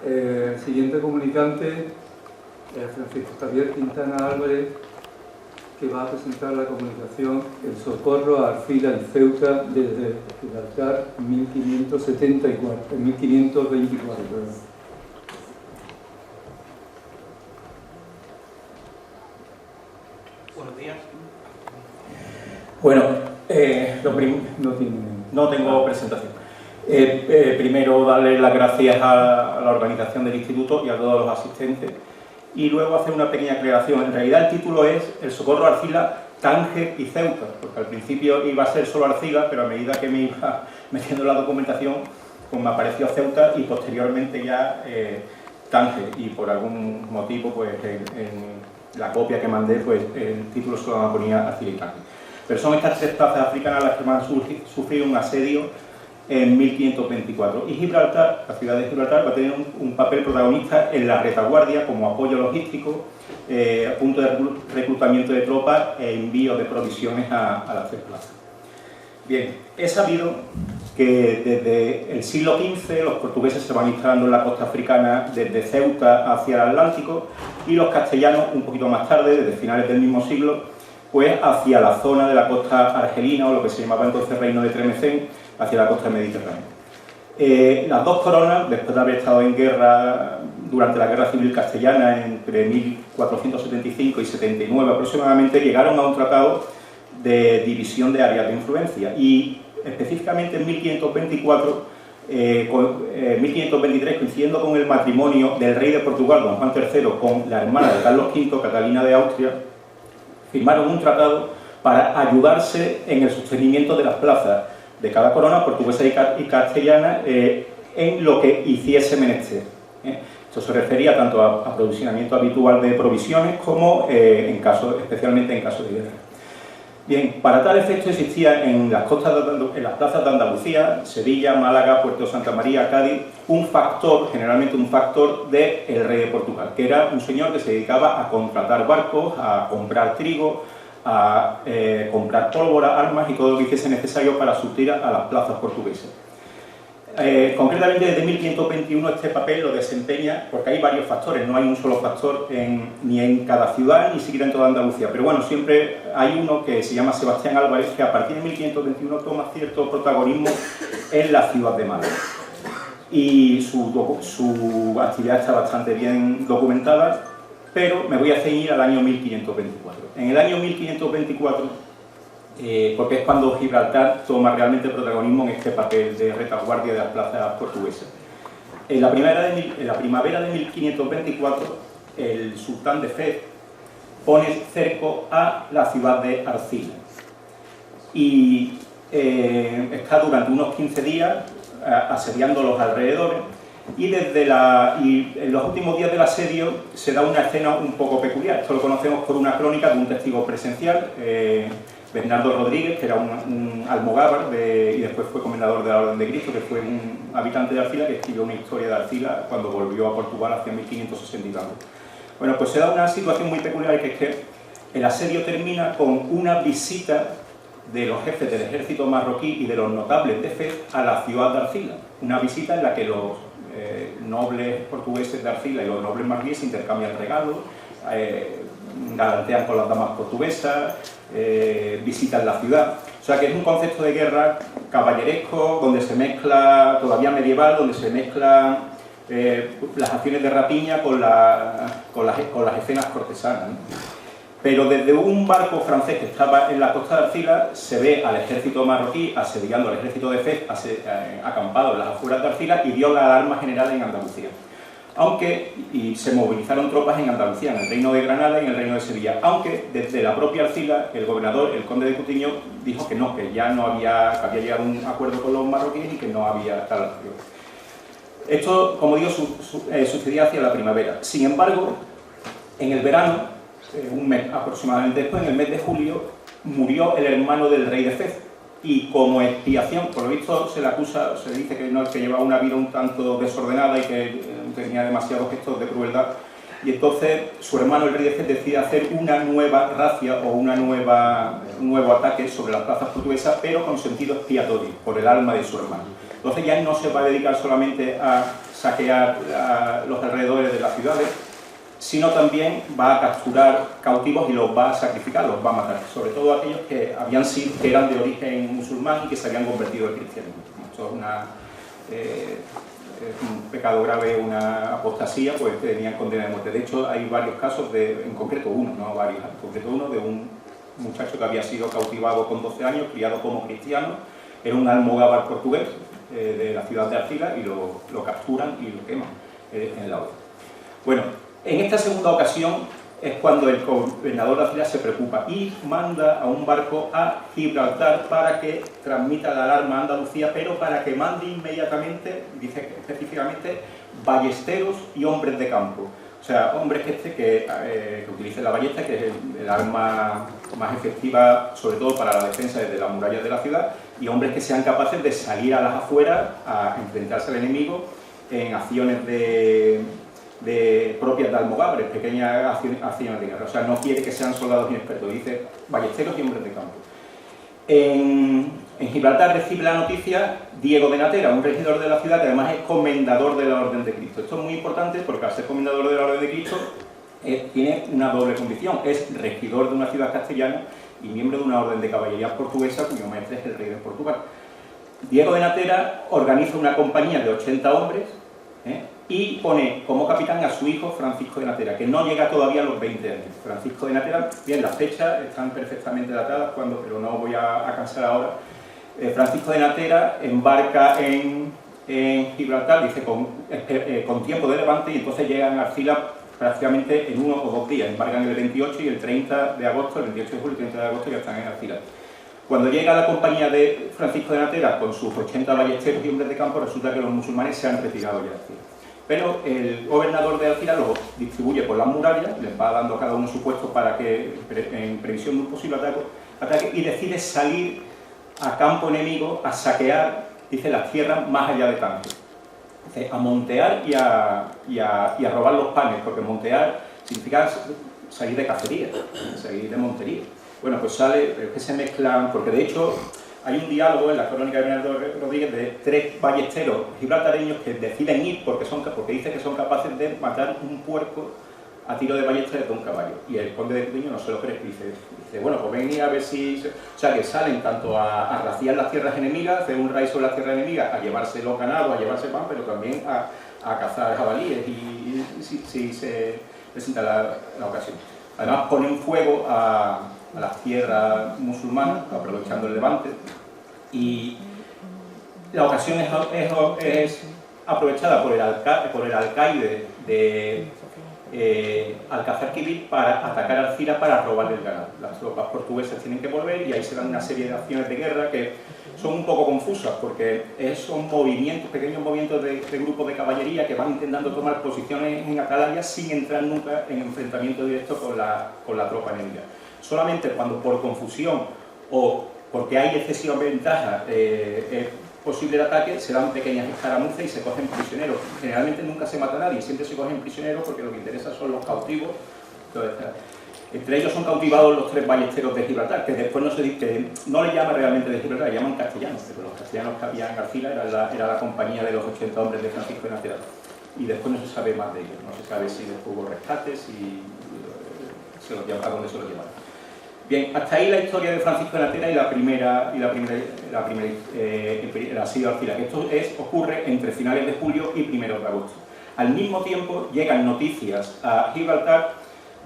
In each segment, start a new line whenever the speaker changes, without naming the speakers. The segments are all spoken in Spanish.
El siguiente comunicante es Francisco Javier Quintana Álvarez, que va a presentar la comunicación El socorro a Arcila y Ceuta desde Gibraltar 1524.
Buenos días.
Bueno,
no
tengo presentación. Primero darle las gracias a la organización del instituto y a todos los asistentes, y luego hacer una pequeña aclaración. En realidad el título es El socorro a Arcila, Tánger y Ceuta, porque al principio iba a ser solo Arcila, pero a medida que me iba metiendo en la documentación, pues me apareció Ceuta y posteriormente ya Tánger, y por algún motivo pues en la copia que mandé, pues el título solo me ponía Arcila y Tánger. Pero son estas tres plazas africanas las que van a sufrir un asedio en 1524. Y Gibraltar, la ciudad de Gibraltar, va a tener un papel protagonista en la retaguardia como apoyo logístico, punto de reclutamiento de tropas e envío de provisiones a las tres plazas. Bien, he sabido que desde el siglo XV los portugueses se van instalando en la costa africana desde Ceuta hacia el Atlántico, y los castellanos un poquito más tarde, desde finales del mismo siglo, pues hacia la zona de la costa argelina, o lo que se llamaba entonces Reino de Tremecén, hacia la costa mediterránea. Las dos coronas, después de haber estado en guerra durante la Guerra Civil Castellana entre 1475 y 79 aproximadamente, llegaron a un tratado de división de áreas de influencia, y específicamente en 1523, coincidiendo con el matrimonio del rey de Portugal, don Juan III, con la hermana de Carlos V, Catalina de Austria, firmaron un tratado para ayudarse en el sostenimiento de las plazas de cada corona, portuguesa y castellana, en lo que hiciese menester. Esto se refería tanto a aprovisionamiento habitual de provisiones como especialmente en caso de guerra. Bien, para tal efecto existía en las plazas de Andalucía, Sevilla, Málaga, Puerto Santa María, Cádiz, generalmente un factor del rey de Portugal, que era un señor que se dedicaba a contratar barcos, a comprar trigo, a comprar pólvora, armas y todo lo que hiciese necesario para surtir a las plazas portuguesas. Concretamente desde 1521 este papel lo desempeña, porque hay varios factores, no hay un solo factor ni en cada ciudad, ni siquiera en toda Andalucía, pero bueno, siempre hay uno que se llama Sebastián Álvarez, que a partir de 1521 toma cierto protagonismo en la ciudad de Málaga. Y su actividad está bastante bien documentada, pero me voy a ceñir al año 1524. En el año 1524, porque es cuando Gibraltar toma realmente protagonismo en este papel de retaguardia de las plazas portuguesas. En la primavera de 1524, el sultán de Fez pone cerco a la ciudad de Arcila y está durante unos 15 días asediando los alrededores, y en los últimos días del asedio se da una escena un poco peculiar. Esto lo conocemos por una crónica de un testigo presencial, Bernardo Rodríguez, que era un almogávar y después fue comendador de la Orden de Cristo, que fue un habitante de Arcila, que escribió una historia de Arcila cuando volvió a Portugal hacia 1560 y tanto. Bueno, pues se da una situación muy peculiar, que es que el asedio termina con una visita de los jefes del ejército marroquí y de los notables de Fez a la ciudad de Arcila. Una visita en la que los nobles portugueses de Arcila y los nobles marroquíes intercambian regalos, galantean con las damas portuguesas, visitan la ciudad. O sea que es un concepto de guerra caballeresco, donde se mezcla, todavía medieval, donde se mezcla las acciones de rapiña con las escenas cortesanas, ¿no? Pero desde un barco francés que estaba en la costa de Arcila se ve al ejército marroquí asediando al ejército de Fez, acampado en las afueras de Arcila, y dio la alarma general en Andalucía. Y se movilizaron tropas en Andalucía, en el Reino de Granada y en el Reino de Sevilla, aunque desde la propia Arcila el gobernador, el conde de Cutiño, dijo que no, que ya no había llegado a un acuerdo con los marroquíes y que no había tal acción. Esto, como digo, sucedía hacia la primavera. Sin embargo, en el verano, un mes aproximadamente después, en el mes de julio, murió el hermano del rey de Fez, y como expiación, por lo visto se le acusa, se le dice que llevaba una vida un tanto desordenada y que tenía demasiados gestos de crueldad, y entonces su hermano el rey de Fez decide hacer una nueva racia o un nuevo ataque sobre las plazas portuguesas, pero con sentido expiatorio, por el alma de su hermano. Entonces ya no se va a dedicar solamente a saquear los alrededores de las ciudades, sino también va a capturar cautivos y los va a sacrificar, los va a matar, sobre todo aquellos que eran de origen musulmán y que se habían convertido al cristianismo. Esto es un pecado grave, una apostasía, pues tenían condena de muerte. De hecho, hay varios casos, en concreto uno, no varios, en concreto uno de un muchacho que había sido cautivado con 12 años, criado como cristiano, era un almogávar portugués de la ciudad de Arcila, y lo capturan y lo queman en la hoguera. Bueno, en esta segunda ocasión es cuando el gobernador de Arcila se preocupa y manda a un barco a Gibraltar para que transmita la alarma a Andalucía, pero para que mande inmediatamente, dice específicamente, ballesteros y hombres de campo. O sea, hombres que utilicen la ballesta, que es el arma más efectiva, sobre todo para la defensa desde las murallas de la ciudad, y hombres que sean capaces de salir a las afueras a enfrentarse al enemigo en acciones propias de almogávares, pequeñas acciones de guerra. O sea, no quiere que sean soldados inexpertos, dice ballesteros y hombres de campo. En Gibraltar recibe la noticia Diego de Natera, un regidor de la ciudad que además es comendador de la Orden de Cristo. Esto es muy importante porque al ser comendador de la Orden de Cristo tiene una doble condición: es regidor de una ciudad castellana y miembro de una orden de caballería portuguesa cuyo maestre es el rey de Portugal. Diego de Natera organiza una compañía de 80 hombres y pone como capitán a su hijo Francisco de Natera, que no llega todavía a los 20 años. Francisco de Natera, bien, las fechas están perfectamente datadas, pero no voy a cansar ahora. Francisco de Natera embarca en Gibraltar, dice, con tiempo de levante, y entonces llegan a Arcila prácticamente en 1 o 2 días. Embarcan el 28 y el 30 de agosto, el 28 de julio y el 30 de agosto ya están en Arcila. Cuando llega la compañía de Francisco de Natera con sus 80 ballesteros y hombres de campo, resulta que los musulmanes se han retirado ya de Arcila. Pero el gobernador de Arcila los distribuye por las murallas, les va dando a cada uno su puesto para que, en previsión de un posible ataque, y decide salir a campo enemigo a saquear, dice, las tierras más allá de Tánger. Dice, a montear y a robar los panes, porque montear significa salir de cacería, salir de montería. Bueno, pues sale, pero es que se mezclan, porque de hecho hay un diálogo en la crónica de Bernardo Rodríguez de 3 ballesteros gibraltareños que deciden ir porque dice que son capaces de matar un puerco a tiro de ballesta desde un caballo. Y el conde de Triño no se lo cree, dice, bueno, pues venid a ver si... O sea, que salen tanto a raciar las tierras enemigas, hacer un raid sobre las tierras enemigas, a llevarse los ganados, a llevarse pan, pero también a cazar jabalíes y si se presenta la ocasión. Además ponen fuego a las tierras musulmanas, aprovechando el levante, y la ocasión es aprovechada por el alcaide de Alcázar Quibir para atacar Arcila para robarle el ganado. Las tropas portuguesas tienen que volver y ahí se dan una serie de acciones de guerra que son un poco confusas porque son pequeños movimientos de grupos de caballería que van intentando tomar posiciones en atalayas sin entrar nunca en enfrentamiento directo con la tropa enemiga. Solamente cuando por confusión o porque hay excesiva ventaja es posible el ataque, se dan pequeñas escaramuzas y se cogen prisioneros. Generalmente nunca se mata a nadie, siempre se cogen prisioneros porque lo que interesa son los cautivos. Entonces, entre ellos son cautivados los 3 ballesteros de Gibraltar, que después no le llaman realmente de Gibraltar, le llaman castellanos, pero los castellanos que había en Arcila era la compañía de los 80 hombres de Francisco de Natera. Y después no se sabe más de ellos, no se sabe si después hubo rescates y a dónde se los llevaron. Bien, hasta ahí la historia de Francisco de Natera y la primera el asedio de Arcila, que esto ocurre entre finales de julio y primeros de agosto. Al mismo tiempo llegan noticias a Gibraltar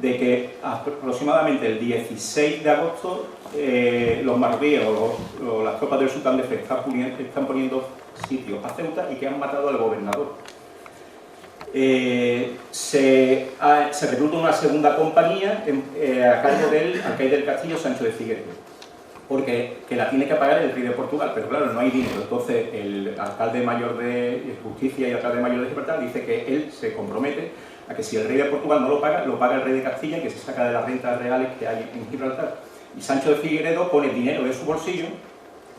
de que aproximadamente el 16 de agosto los marroquíes o las tropas del sultán de Fez están poniendo sitios a Ceuta y que han matado al gobernador. Se recluta una segunda compañía a cargo del alcaide del castillo, Sancho de Figueredo, porque la tiene que pagar el rey de Portugal, pero claro, no hay dinero. Entonces el alcalde mayor de Justicia y el alcalde mayor de Gibraltar dice que él se compromete a que si el rey de Portugal no lo paga el rey de Castilla y que se saca de las rentas reales que hay en Gibraltar. Y Sancho de Figueredo pone dinero de su bolsillo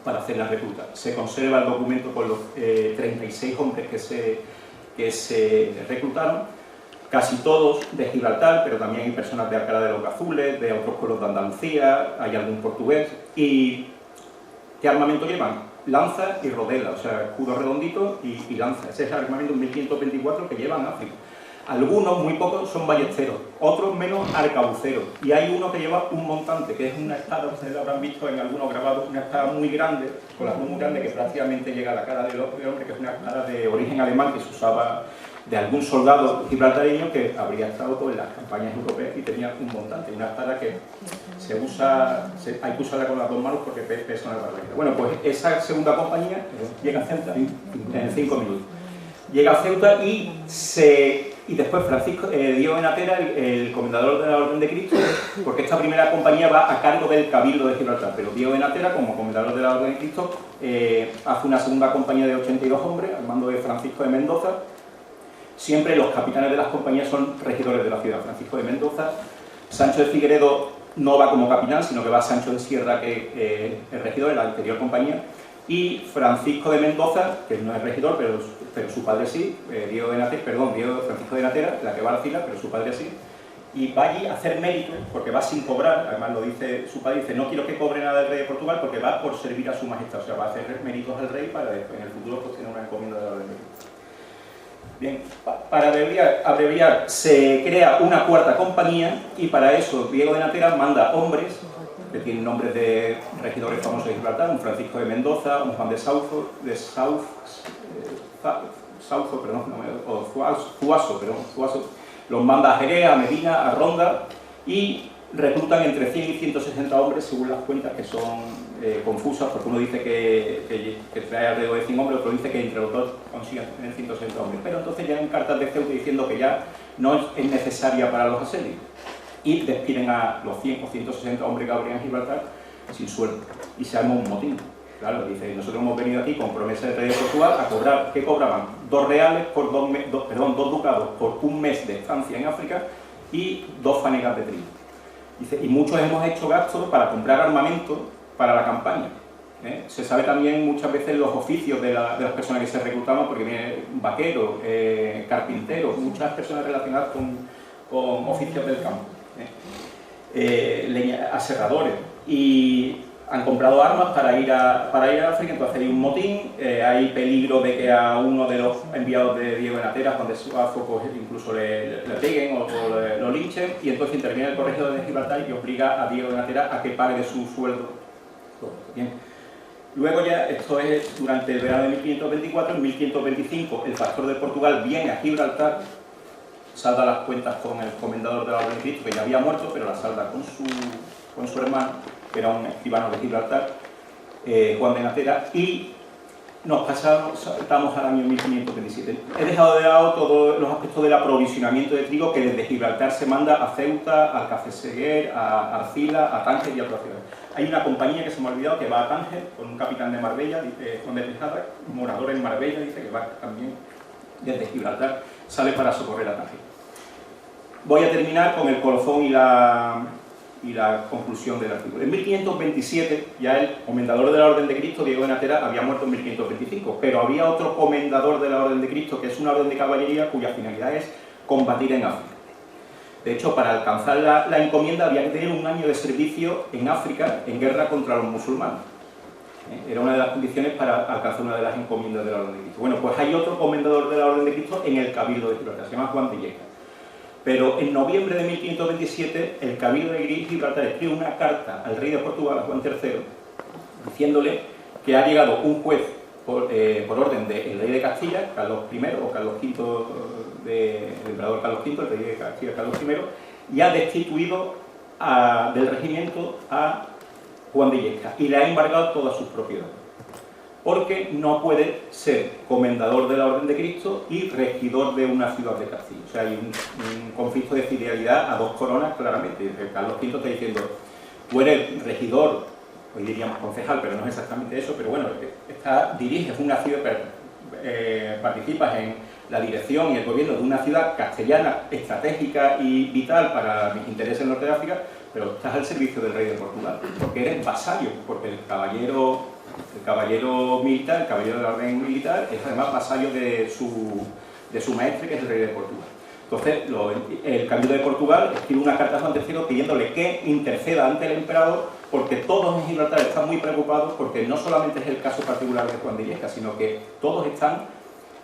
para hacer la recluta. Se conserva el documento con los 36 hombres que se reclutaron, casi todos de Gibraltar, pero también hay personas de Alcalá de los Gazules, de otros pueblos de Andalucía, hay algún portugués. ¿Y qué armamento llevan? lanza y rodela, o sea, escudo redondito y lanza. Ese es el armamento 1524 que llevan África. Algunos, muy pocos, son ballesteros, otros menos arcabuceros. Y hay uno que lleva un montante, que es una espada, ustedes lo habrán visto en algunos grabados, una espada muy grande, con la mano muy grande, que prácticamente llega a la cara del hombre, que es una espada de origen alemán que se usaba de algún soldado gibraltareño que habría estado en las campañas europeas y tenía un montante, una espada que se usa, hay que usarla con las dos manos porque pesa una barbaridad. Bueno, pues esa segunda compañía llega a Ceuta en 5 minutos. Llega a Ceuta y después Francisco Diego de Natera, el comendador de la Orden de Cristo, porque esta primera compañía va a cargo del Cabildo de Gibraltar, pero Diego de Natera, como comendador de la Orden de Cristo, hace una segunda compañía de 82 hombres, al mando de Francisco de Mendoza. Siempre los capitanes de las compañías son regidores de la ciudad. Francisco de Mendoza, Sancho de Figueredo no va como capitán, sino que va Sancho de Sierra, que es regidor de la anterior compañía, y Francisco de Mendoza, que no es regidor, pero su padre sí, Francisco de Natera, la que va a la fila, pero su padre sí, y va allí a hacer mérito, porque va sin cobrar, además lo dice su padre, dice, no quiero que cobre nada del rey de Portugal, porque va por servir a su majestad, o sea, va a hacer méritos al rey para después, en el futuro, pues tener una encomienda de la Orden de Cristo. Bien, para abreviar, se crea una cuarta compañía y para eso Diego de Natera manda hombres que tienen nombres de regidores famosos de Gibraltar, un Francisco de Mendoza, un Juan de Zuazo, los manda a Jerez, a Medina, a Ronda y reclutan entre 100 y 160 hombres según las cuentas que son confusas, porque uno dice que trae alrededor de 100 hombres, otro dice que entre los dos consiguen tener 160 hombres. Pero entonces llegan cartas de Ceuta diciendo que ya no es necesaria para los asedios y despiden a los 100 o 160 hombres que habrían en Gibraltar sin sueldo y se arma un motín. Claro, dice, nosotros hemos venido aquí con promesa de rey de Portugal a cobrar, ¿qué cobraban? 2 reales por 2 ducados por un mes de estancia en África y 2 fanegas de trigo. Dice, y muchos hemos hecho gastos para comprar armamento para la campaña. Se sabe también muchas veces los oficios de las personas que se reclutaban, porque viene vaqueros, carpinteros, muchas personas relacionadas con oficios del campo, aserradores, y han comprado armas para ir a África. Entonces hay un motín, hay peligro de que a uno de los enviados de Diego de Natera, Juan de Zuazo, pues incluso le peguen o lo linchen, y entonces interviene el corregidor de Gibraltar y obliga a Diego de Natera a que pague de su sueldo. Bien. Luego ya, esto es durante el verano de 1524, en 1525 el pastor de Portugal viene a Gibraltar, salda las cuentas con el comendador de la Orden de Cristo, que ya había muerto, pero la salda con su hermano, que era un escribano de Gibraltar, Juan de Natera, y nos saltamos al año 1527. He dejado de lado todos los aspectos del aprovisionamiento de trigo que desde Gibraltar se manda a Ceuta, a Alcaceguer, a Arcila, a Tánger y a otras ciudades. Hay una compañía que se me ha olvidado que va a Tánger con un capitán de Marbella, dice Juan de Tejada, morador en Marbella, dice que va también desde Gibraltar, sale para socorrer a Tánger. Voy a terminar con el colofón y la conclusión del artículo. En 1527, ya el comendador de la Orden de Cristo, Diego de Natera, había muerto en 1525, pero había otro comendador de la Orden de Cristo, que es una orden de caballería cuya finalidad es combatir en África. De hecho, para alcanzar la encomienda había que tener un año de servicio en África en guerra contra los musulmanes. Era una de las condiciones para alcanzar una de las encomiendas de la Orden de Cristo. Bueno, pues hay otro comendador de la Orden de Cristo en el Cabildo de Gibraltar, se llama Juan de Lleida. Pero en noviembre de 1527 el Cabildo de Gibraltar escribe una carta al rey de Portugal, a Juan III, diciéndole que ha llegado un juez por orden del rey de Castilla, Carlos I, o Carlos V, el emperador Carlos V, el rey de Castilla, Carlos I, y ha destituido del regimiento a Juan de Lleida y le ha embargado todas sus propiedades, porque no puede ser comendador de la Orden de Cristo y regidor de una ciudad de Castilla. O sea, hay un conflicto de filialidad a dos coronas, claramente. Carlos V está diciendo, tú eres regidor, hoy diríamos concejal, pero no es exactamente eso, pero bueno, diriges una ciudad, participas en la dirección y el gobierno de una ciudad castellana estratégica y vital para mis intereses en Norte de África, pero estás al servicio del rey de Portugal, porque eres vasallo, porque el caballero militar, el caballero de la orden militar, es además vasallo de su maestre, que es el rey de Portugal. Entonces, el Cabildo de Portugal escribe una carta a Juan III pidiéndole que interceda ante el emperador, porque todos en Gibraltar están muy preocupados, porque no solamente es el caso particular de Juan de Illescas, sino que todos están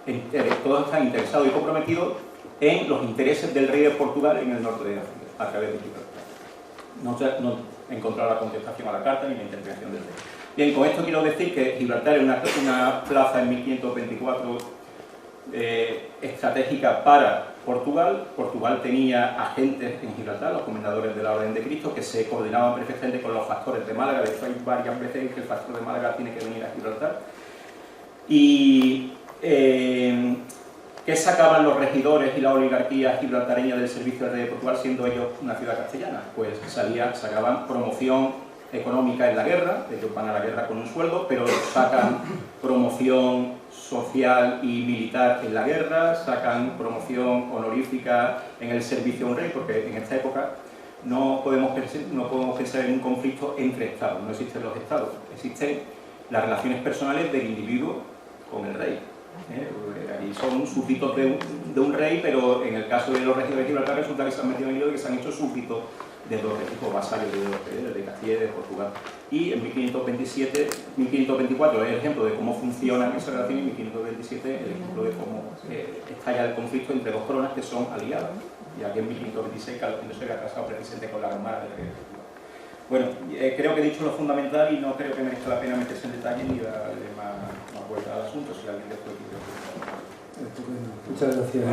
interesados y comprometidos en los intereses del rey de Portugal en el norte de África, a través de Gibraltar. No he encontrado la contestación a la carta ni la interpretación del rey. Bien, con esto quiero decir que Gibraltar es una plaza en 1524 estratégica para Portugal. Portugal tenía agentes en Gibraltar, los comendadores de la Orden de Cristo, que se coordinaban perfectamente con los factores de Málaga. De hecho, hay varias veces en que el factor de Málaga tiene que venir a Gibraltar. Y ¿qué sacaban los regidores y la oligarquía gibraltareña del servicio del rey de Portugal, siendo ellos una ciudad castellana? Pues sacaban promoción económica en la guerra, ellos van a la guerra con un sueldo, pero sacan promoción social y militar en la guerra, sacan promoción honorífica en el servicio a un rey, porque en esta época no podemos pensar en un conflicto entre estados, no existen los estados, existen las relaciones personales del individuo con el rey. Aquí son súbditos de un rey, pero en el caso de los regidores de Gibraltar resulta que se han metido en hilo y que se han hecho súbditos de dos reyes, o vasallos de dos reyes, de Castilla y de Portugal. Y en 1524 es el ejemplo de cómo funcionan esas relaciones, y en 1527 el ejemplo de cómo estalla el conflicto entre dos coronas que son aliadas, ya que en 1526 Carlos V se había casado precisamente con la hermana del rey de Portugal. Bueno, creo que he dicho lo fundamental y no creo que merezca la pena meterse en detalle ni darle más vuelta al asunto, si alguien después quiere.
Muchas gracias.